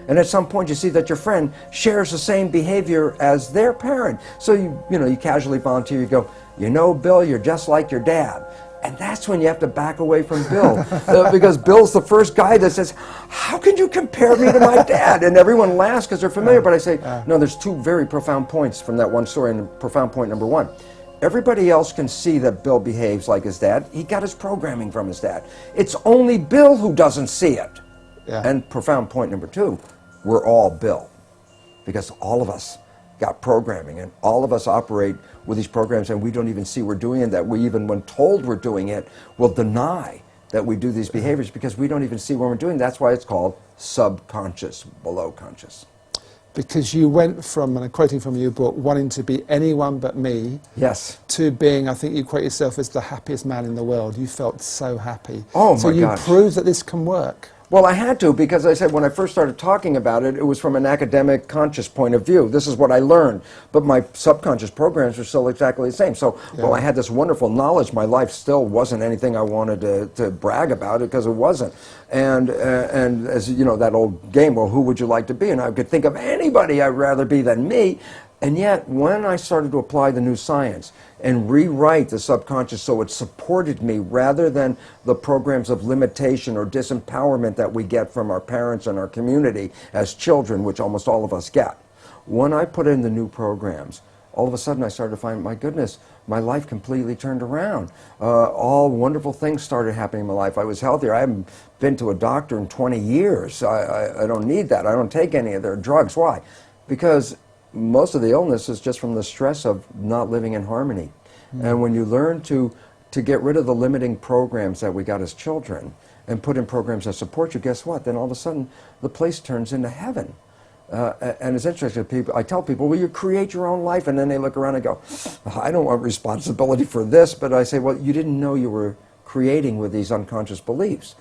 And at some point you see that your friend shares the same behavior as their parent. So you casually volunteer, you go, you know, Bill, you're just like your dad. And that's when you have to back away from Bill. Because Bill's the first guy that says, how can you compare me to my dad? And everyone laughs because they're familiar. But I say, no, there's two very profound points from that one story. And profound point number one, everybody else can see that Bill behaves like his dad. He got his programming from his dad. It's only Bill who doesn't see it. And profound point number two, we're all Bill. Because all of us got programming, and all of us operate with these programs, and we don't even see we're doing it. That we, even when told we're doing it, will deny that we do these behaviors because we don't even see when we're doing it. That's why it's called subconscious, below conscious. Because you went from, and I'm quoting from your book, wanting to be anyone but me, to being, I think you quote yourself as the happiest man in the world. You felt so happy. Oh my gosh. So you proved that this can work. Well, I had to, because I said when I first started talking about it, it was from an academic, conscious point of view. This is what I learned, but my subconscious programs were still exactly the same. So, well, I had this wonderful knowledge. My life still wasn't anything I wanted to brag about it, because it wasn't. And as you know, that old game, well, who would you like to be? And I could think of anybody I'd rather be than me. And yet, when I started to apply the new science and rewrite the subconscious so it supported me rather than the programs of limitation or disempowerment that we get from our parents and our community as children, which almost all of us get, when I put in the new programs, all of a sudden I started to find, my goodness, my life completely turned around. All wonderful things started happening in my life. I was healthier. I haven't been to a doctor in 20 years. I don't need that. I don't take any of their drugs. Why? Because most of the illness is just from the stress of not living in harmony. And when you learn to get rid of the limiting programs that we got as children and put in programs that support you, guess what? Then all of a sudden the place turns into heaven. And it's interesting, people, I tell people, well, you create your own life, and then they look around and go, I don't want responsibility for this. But I say, well, you didn't know you were creating with these unconscious beliefs.